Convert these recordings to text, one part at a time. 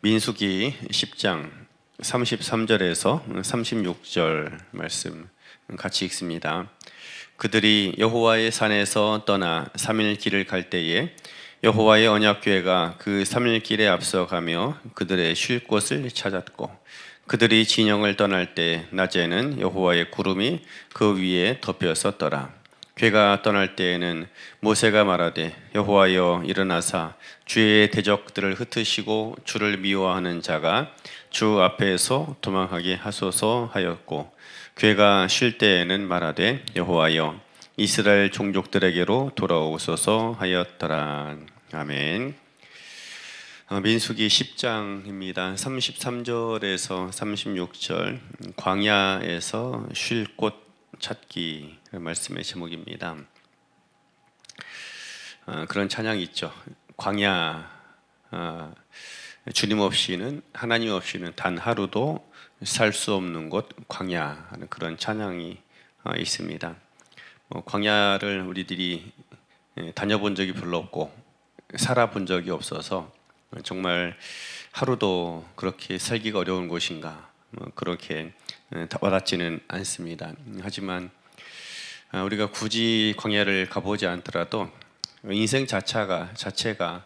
민수기 10장 33절에서 36절 말씀 같이 읽습니다. 그들이 여호와의 산에서 떠나 3일 길을 갈 때에 여호와의 언약궤가 그 3일 길에 앞서가며 그들의 쉴 곳을 찾았고, 그들이 진영을 떠날 때 낮에는 여호와의 구름이 그 위에 덮였었더라. 궤가 떠날 때에는 모세가 말하되, 여호와여 일어나사 주의 대적들을 흩으시고 주를 미워하는 자가 주 앞에서 도망하게 하소서 하였고, 궤가 쉴 때에는 말하되, 여호와여 이스라엘 종족들에게로 돌아오소서 하였더라. 아멘. 민수기 10장입니다. 33절에서 36절 광야에서 쉴 곳 찾기 말씀의 제목입니다. 그런 찬양이 있죠. 광야, 주님 없이는, 하나님 없이는 단 하루도 살 수 없는 곳 광야 하는 그런 찬양이 있습니다. 광야를 우리들이 다녀본 적이 별로 없고 살아본 적이 없어서 정말 하루도 그렇게 살기가 어려운 곳인가 그렇게 와닿지는 않습니다. 하지만 우리가 굳이 광야를 가보지 않더라도 인생 자체가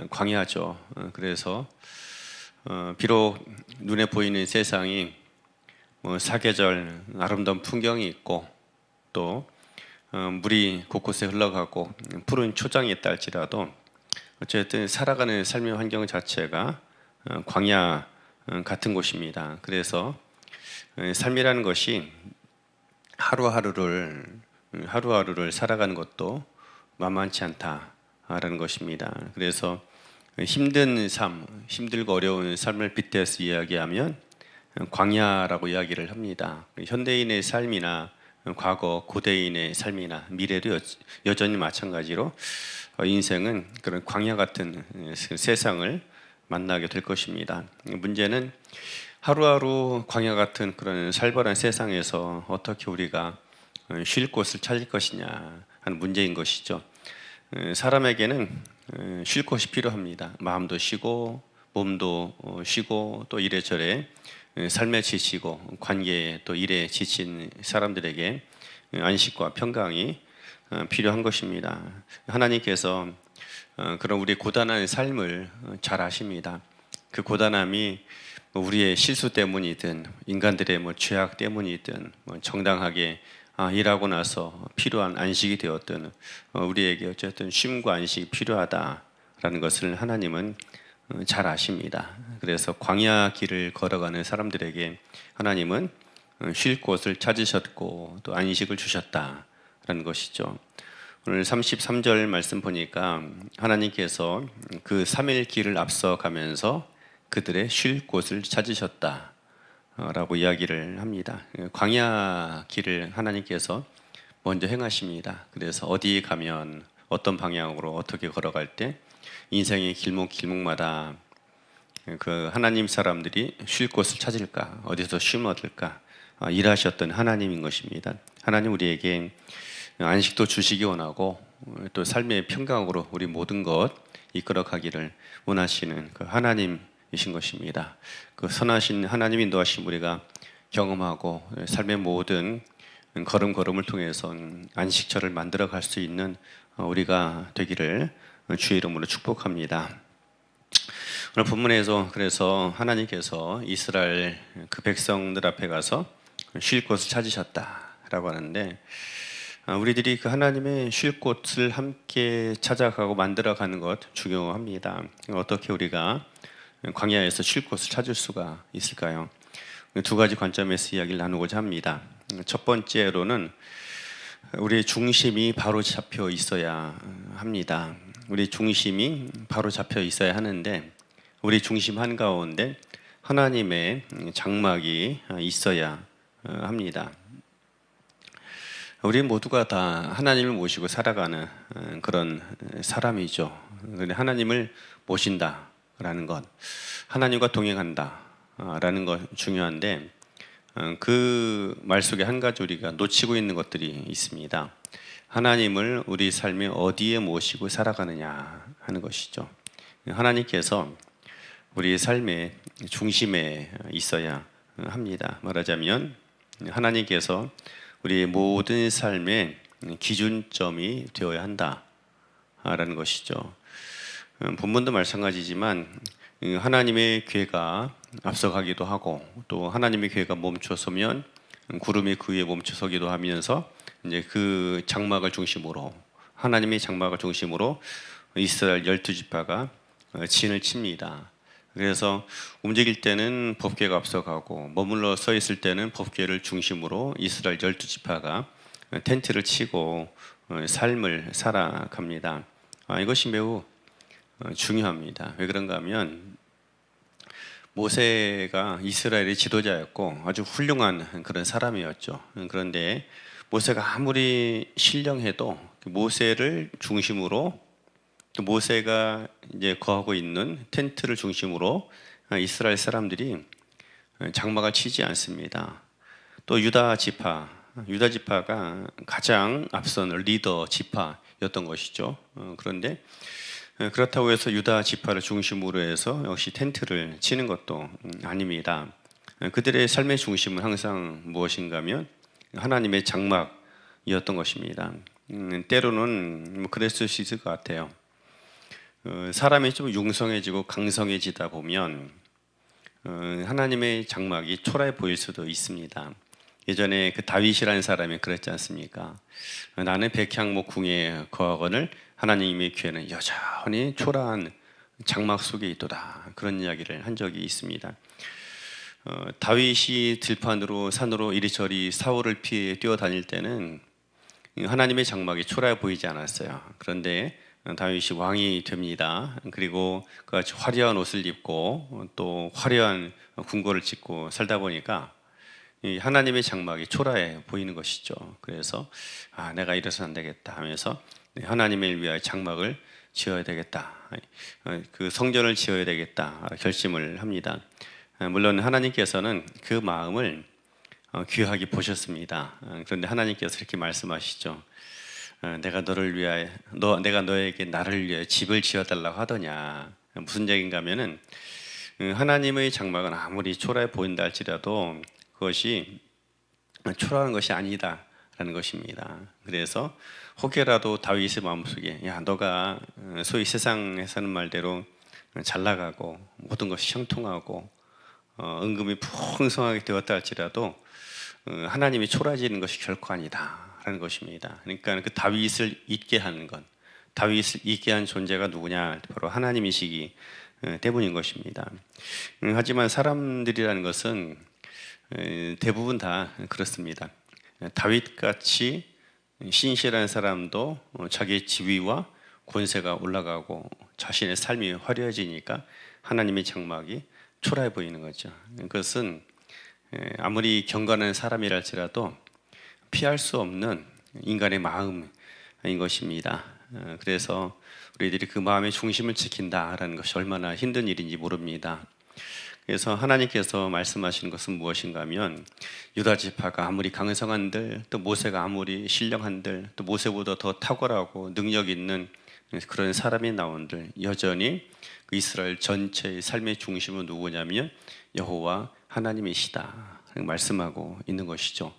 광야죠. 그래서 비록 눈에 보이는 세상이 사계절 아름다운 풍경이 있고 또 물이 곳곳에 흘러가고 푸른 초장이 있다 할지라도 어쨌든 살아가는 삶의 환경 자체가 광야 같은 곳입니다. 그래서 삶이라는 것이 하루하루를 살아가는 것도 만만치 않다라는 것입니다. 그래서 힘든 삶, 힘들고 어려운 삶을 빗대서 이야기하면 광야라고 이야기를 합니다. 현대인의 삶이나 과거 고대인의 삶이나 미래도 여전히 마찬가지로 인생은 그런 광야 같은 세상을 만나게 될 것입니다. 문제는 하루하루 광야 같은 그런 살벌한 세상에서 어떻게 우리가 쉴 곳을 찾을 것이냐 하는 문제인 것이죠. 사람에게는 쉴 곳이 필요합니다. 마음도 쉬고 몸도 쉬고 또 이래저래 삶에 지치고 관계에 또 일에 지친 사람들에게 안식과 평강이 필요한 것입니다. 하나님께서 그런 우리 고단한 삶을 잘 아십니다. 그 고단함이 우리의 실수 때문이든 인간들의 죄악 때문이든 정당하게 일하고 나서 필요한 안식이 되었든 우리에게 어쨌든 쉼과 안식이 필요하다라는 것을 하나님은 잘 아십니다. 그래서 광야 길을 걸어가는 사람들에게 하나님은 쉴 곳을 찾으셨고 또 안식을 주셨다라는 것이죠. 오늘 33절 말씀 보니까 하나님께서 그 3일 길을 앞서가면서 그들의 쉴 곳을 찾으셨다라고 이야기를 합니다. 광야 길을 하나님께서 먼저 행하십니다. 그래서 어디에 가면 어떤 방향으로 어떻게 걸어갈 때 인생의 길목마다 그 하나님 사람들이 쉴 곳을 찾을까, 어디서 쉼 얻을까 일하셨던 하나님인 것입니다. 하나님 우리에게 안식도 주시기 원하고 또 삶의 평강으로 우리 모든 것 이끌어 가기를 원하시는 그 하나님이신 것입니다. 그 선하신 하나님 인도하심 우리가 경험하고 삶의 모든 걸음걸음을 통해서 안식처를 만들어 갈 수 있는 우리가 되기를 주의 이름으로 축복합니다. 오늘 본문에서 그래서 하나님께서 이스라엘 그 백성들 앞에 가서 쉴 곳을 찾으셨다라고 하는데, 우리들이 그 하나님의 쉴 곳을 함께 찾아가고 만들어가는 것 중요합니다. 어떻게 우리가 광야에서 쉴 곳을 찾을 수가 있을까요? 두 가지 관점에서 이야기를 나누고자 합니다. 첫 번째로는 우리의 중심이 바로 잡혀 있어야 합니다. 우리 중심이 바로 잡혀 있어야 하는데 우리 중심 한가운데 하나님의 장막이 있어야 합니다. 우리 모두가 다 하나님을 모시고 살아가는 그런 사람이죠. 그런데 하나님을 모신다라는 것, 하나님과 동행한다라는 것 중요한데 그 말 속에 한 가지 우리가 놓치고 있는 것들이 있습니다. 하나님을 우리 삶에 어디에 모시고 살아가느냐 하는 것이죠. 하나님께서 우리의 삶의 중심에 있어야 합니다. 말하자면 하나님께서 우리의 모든 삶의 기준점이 되어야 한다라는 것이죠. 본문도 마찬가지지만 하나님의 궤가 앞서가기도 하고 또 하나님의 궤가 멈춰서면 구름이 그 위에 멈춰서기도 하면서 이제 그 장막을 중심으로 하나님의 장막을 중심으로 이스라엘 12지파가 진을 칩니다. 그래서 움직일 때는 법궤가 앞서가고 머물러 서 있을 때는 법궤를 중심으로 이스라엘 12지파가 텐트를 치고 삶을 살아갑니다. 이것이 매우 중요합니다. 왜 그런가 하면 모세가 이스라엘의 지도자였고 아주 훌륭한 그런 사람이었죠. 그런데 모세가 아무리 신령해도 모세를 중심으로 또 모세가 이제 거하고 있는 텐트를 중심으로 이스라엘 사람들이 장막을 치지 않습니다. 또 유다 지파가 가장 앞선 리더 지파였던 것이죠. 그런데 그렇다고 해서 유다 지파를 중심으로 해서 역시 텐트를 치는 것도 아닙니다. 그들의 삶의 중심은 항상 무엇인가 하면 하나님의 장막이었던 것입니다. 때로는 그랬을 수 있을 것 같아요. 사람이 좀 융성해지고 강성해지다 보면 하나님의 장막이 초라해 보일 수도 있습니다. 예전에 그 다윗이라는 사람이 그랬지 않습니까? 나는 백향목 궁에 거하거늘 하나님의 궤는 여전히 초라한 장막 속에 있도다. 그런 이야기를 한 적이 있습니다. 다윗이 들판으로 산으로 이리저리 사울을 피해 뛰어다닐 때는 하나님의 장막이 초라해 보이지 않았어요. 그런데 다윗이 왕이 됩니다. 그리고 그같이 화려한 옷을 입고 또 화려한 궁궐을 짓고 살다 보니까 하나님의 장막이 초라해 보이는 것이죠. 그래서 내가 이래서 안 되겠다 하면서 하나님을 위하여 장막을 지어야 되겠다. 그 성전을 지어야 되겠다 결심을 합니다. 물론 하나님께서는 그 마음을 귀하게 보셨습니다. 그런데 하나님께서 이렇게 말씀하시죠. 내가 너에게 나를 위해 집을 지어달라고 하더냐. 무슨 얘기인가 하면은 하나님의 장막은 아무리 초라해 보인다 할지라도 그것이 초라한 것이 아니다라는 것입니다. 그래서 혹여라도 다윗의 마음속에 너가 소위 세상에서는 말대로 잘 나가고 모든 것이 형통하고 은금이 풍성하게 되었다 할지라도 하나님이 초라해지는 것이 결코 아니다라는 것입니다. 그러니까 그 다윗을 잊게 하는 것, 다윗을 잊게 한 존재가 누구냐? 바로 하나님이시기 때문인 것입니다. 하지만 사람들이라는 것은 대부분 다 그렇습니다. 다윗같이 신실한 사람도 자기의 지위와 권세가 올라가고 자신의 삶이 화려해지니까 하나님의 장막이 초라해 보이는 거죠. 그것은 아무리 경건한 사람이라 할지라도 피할 수 없는 인간의 마음인 것입니다. 그래서 우리들이 그 마음의 중심을 지킨다라는 것이 얼마나 힘든 일인지 모릅니다. 그래서 하나님께서 말씀하시는 것은 무엇인가 하면 유다 지파가 아무리 강성한들 또 모세가 아무리 신령한들 또 모세보다 더 탁월하고 능력 있는 그런 사람이 나온들 여전히 그 이스라엘 전체의 삶의 중심은 누구냐면 여호와 하나님이시다 말씀하고 있는 것이죠.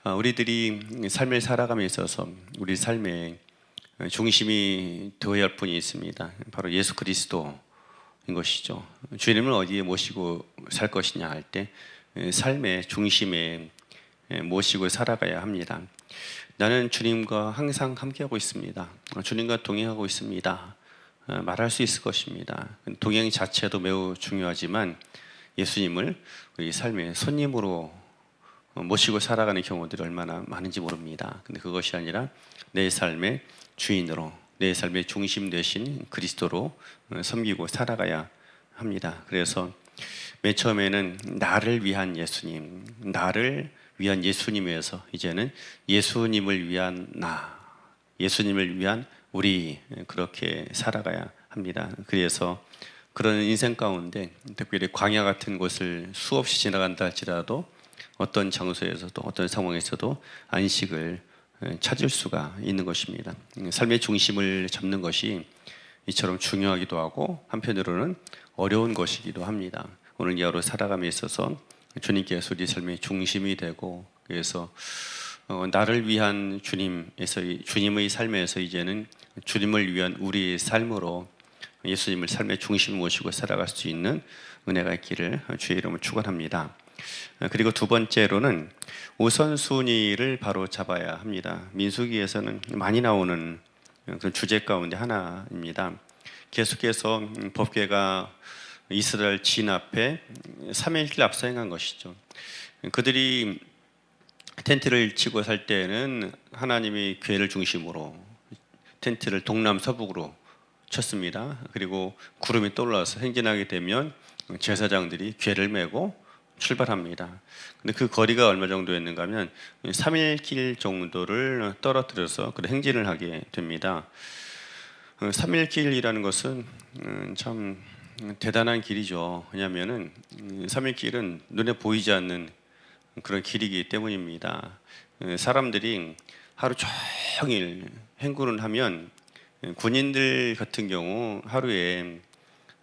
우리들이 삶을 살아감에 있어서 우리 삶의 중심이 되어야 할 분이 있습니다. 바로 예수 그리스도인 것이죠. 주님을 어디에 모시고 살 것이냐 할 때 삶의 중심에 모시고 살아가야 합니다. 나는 주님과 항상 함께하고 있습니다. 주님과 동행하고 있습니다. 말할 수 있을 것입니다. 동행 자체도 매우 중요하지만 예수님을 우리 삶의 손님으로 모시고 살아가는 경우들이 얼마나 많은지 모릅니다. 근데 그것이 아니라 내 삶의 주인으로 내 삶의 중심 되신 그리스도로 섬기고 살아가야 합니다. 그래서 맨 처음에는 나를 위한 예수님, 나를 위한 예수님에서 이제는 예수님을 위한 나, 예수님을 위한 우리 그렇게 살아가야 합니다. 그래서 그런 인생 가운데 특별히 광야 같은 곳을 수없이 지나간다 할지라도 어떤 장소에서도 어떤 상황에서도 안식을 찾을 수가 있는 것입니다. 삶의 중심을 잡는 것이 이처럼 중요하기도 하고 한편으로는 어려운 것이기도 합니다. 오늘 이 하루 살아감에 있어서 주님께서 우리 삶의 중심이 되고, 그래서 나를 위한 주님의 삶에서 이제는 주님을 위한 우리의 삶으로 예수님을 삶의 중심에 모시고 살아갈 수 있는 은혜가 있기를 주의 이름으로 축원합니다. 그리고 두 번째로는 우선순위를 바로 잡아야 합니다. 민수기에서는 많이 나오는 그런 주제 가운데 하나입니다. 계속해서 법궤가 이스라엘 진 앞에 3일길 앞서 행한 것이죠. 그들이 텐트를 치고 살 때는 하나님이 궤를 중심으로 텐트를 동남서북으로 쳤습니다. 그리고 구름이 떠올라서 행진하게 되면 제사장들이 궤를 메고 출발합니다. 근데 그 거리가 얼마 정도였는가 하면 3일 길 정도를 떨어뜨려서 그 행진을 하게 됩니다. 3일 길이라는 것은 참 대단한 길이죠. 왜냐하면은 3일 길은 눈에 보이지 않는 그런 길이기 때문입니다. 사람들이 하루 종일 행군을 하면 군인들 같은 경우 하루에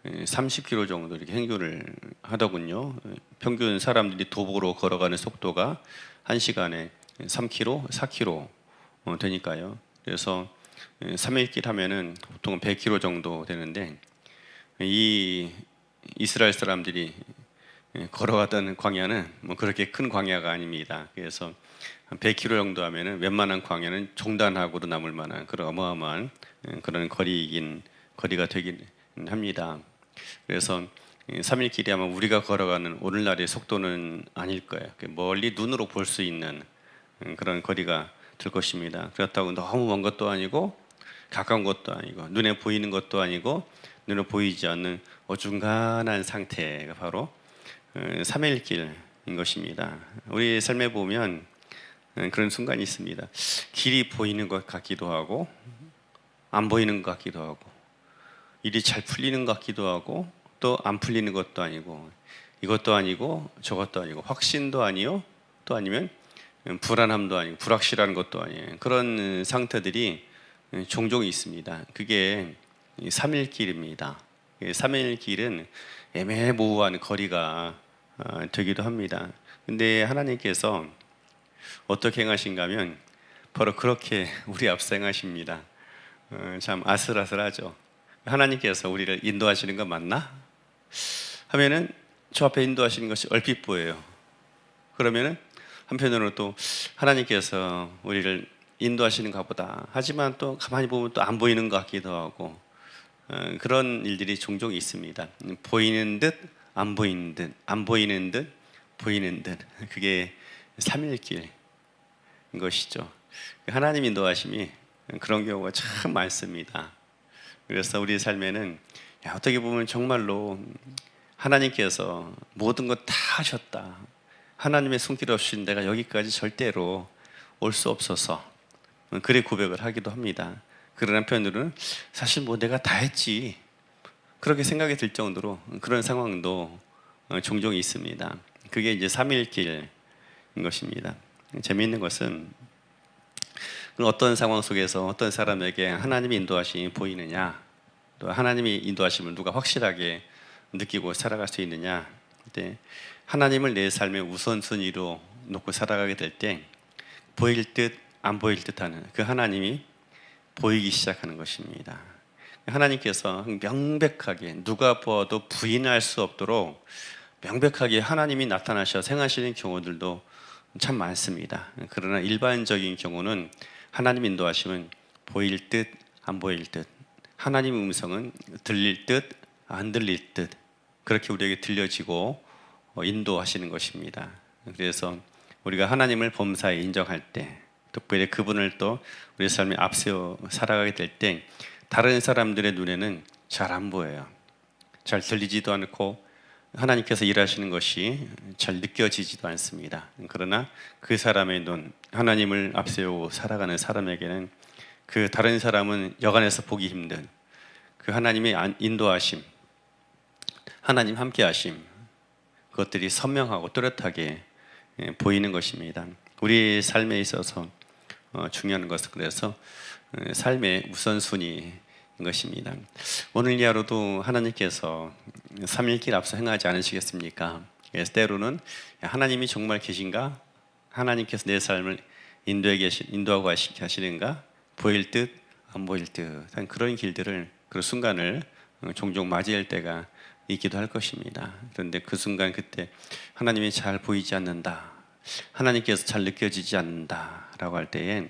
30km 정도 이렇게 행군을 하더군요. 평균 사람들이 도보로 걸어가는 속도가 1시간에 3km, 4km 되니까요. 그래서 3일길 하면은 보통 100km 정도 되는데, 이 이스라엘 사람들이 걸어가던 광야는 뭐 그렇게 큰 광야가 아닙니다. 그래서 100km 정도 하면은 웬만한 광야는 종단하고도 남을 만한 그런 어마어마한 그런 거리가 되긴 합니다. 그래서 3일 길이 아마 우리가 걸어가는 오늘날의 속도는 아닐 거예요. 멀리 눈으로 볼 수 있는 그런 거리가 될 것입니다. 그렇다고 너무 먼 것도 아니고 가까운 것도 아니고 눈에 보이는 것도 아니고 눈에 보이지 않는 어중간한 상태가 바로 3일 길인 것입니다. 우리 삶에 보면 그런 순간이 있습니다. 길이 보이는 것 같기도 하고 안 보이는 것 같기도 하고, 일이 잘 풀리는 것 같기도 하고 또 안 풀리는 것도 아니고, 이것도 아니고 저것도 아니고, 확신도 아니요 또 아니면 불안함도 아니고 불확실한 것도 아니에요. 그런 상태들이 종종 있습니다. 그게 3일 길입니다. 3일 길은 애매모호한 거리가 되기도 합니다. 근데 하나님께서 어떻게 행하신가 하면 바로 그렇게 우리 앞서 행하십니다. 참 아슬아슬하죠. 하나님께서 우리를 인도하시는 거 맞나? 하면은 저 앞에 인도하시는 것이 얼핏 보여요. 그러면은 한편으로 또 하나님께서 우리를 인도하시는가 보다. 하지만 또 가만히 보면 또 안 보이는 것 같기도 하고, 그런 일들이 종종 있습니다. 보이는 듯 안 보이는 듯, 안 보이는 듯 보이는 듯. 그게 3일길인 것이죠. 하나님 인도하심이 그런 경우가 참 많습니다. 그래서 우리 삶에는 어떻게 보면 정말로 하나님께서 모든 것 다 하셨다, 하나님의 손길 없이 내가 여기까지 절대로 올 수 없어서, 그래 고백을 하기도 합니다. 그런 한편으로는 사실 뭐 내가 다 했지, 그렇게 생각이 들 정도로 그런 상황도 종종 있습니다. 그게 이제 3일길인 것입니다. 재미있는 것은 어떤 상황 속에서 어떤 사람에게 하나님의 인도하심이 보이느냐, 또 하나님의 인도하심을 누가 확실하게 느끼고 살아갈 수 있느냐. 근데 하나님을 내 삶의 우선순위로 놓고 살아가게 될 때 보일 듯 안 보일 듯하는 그 하나님이 보이기 시작하는 것입니다. 하나님께서 명백하게 누가 보아도 부인할 수 없도록 명백하게 하나님이 나타나셔 행하시는 경우들도 참 많습니다. 그러나 일반적인 경우는 하나님 인도하심은 보일 듯 안 보일 듯, 하나님의 음성은 들릴 듯 안 들릴 듯, 그렇게 우리에게 들려지고 인도하시는 것입니다. 그래서 우리가 하나님을 범사에 인정할 때, 특별히 그분을 또 우리 삶에 앞세워 살아가게 될 때 다른 사람들의 눈에는 잘 안 보여요. 잘 들리지도 않고 하나님께서 일하시는 것이 잘 느껴지지도 않습니다. 그러나 그 사람의 눈, 하나님을 앞세우고 살아가는 사람에게는 그 다른 사람은 여간해서 보기 힘든 그 하나님의 인도하심, 하나님 함께하심, 그것들이 선명하고 뚜렷하게 보이는 것입니다. 우리 삶에 있어서 중요한 것은 그래서 삶의 우선순위, 것입니다. 오늘 이 하루도 하나님께서 3일길 앞서 행하지 않으시겠습니까? 그래서 때로는 하나님이 정말 계신가? 하나님께서 내 삶을 인도하고 가시는가? 보일 듯 안 보일 듯한 그런 길들을, 그 순간을 종종 맞이할 때가 있기도 할 것입니다. 그런데 그 순간, 그때 하나님이 잘 보이지 않는다, 하나님께서 잘 느껴지지 않는다라고 할 때에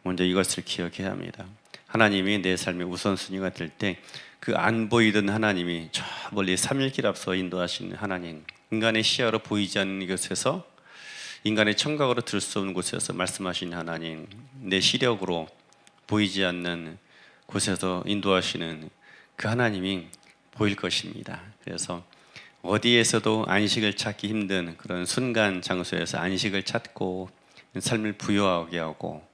먼저 이것을 기억해야 합니다. 하나님이 내 삶의 우선순위가 될 때 그 안 보이던 하나님이 저 멀리 3일길 앞서 인도하시는 하나님, 인간의 시야로 보이지 않는 곳에서, 인간의 청각으로 들을 수 없는 곳에서 말씀하시는 하나님, 내 시력으로 보이지 않는 곳에서 인도하시는 그 하나님이 보일 것입니다. 그래서 어디에서도 안식을 찾기 힘든 그런 순간 장소에서 안식을 찾고 삶을 부유하게 하고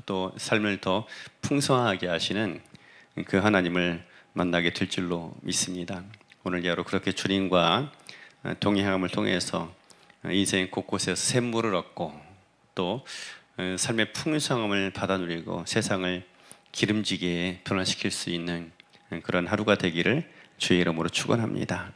또 삶을 더 풍성하게 하시는 그 하나님을 만나게 될 줄로 믿습니다. 오늘 하루 그렇게 주님과 동행함을 통해서 인생 곳곳에서 샘물을 얻고 또 삶의 풍성함을 받아 누리고 세상을 기름지게 변화시킬 수 있는 그런 하루가 되기를 주의 이름으로 축원합니다.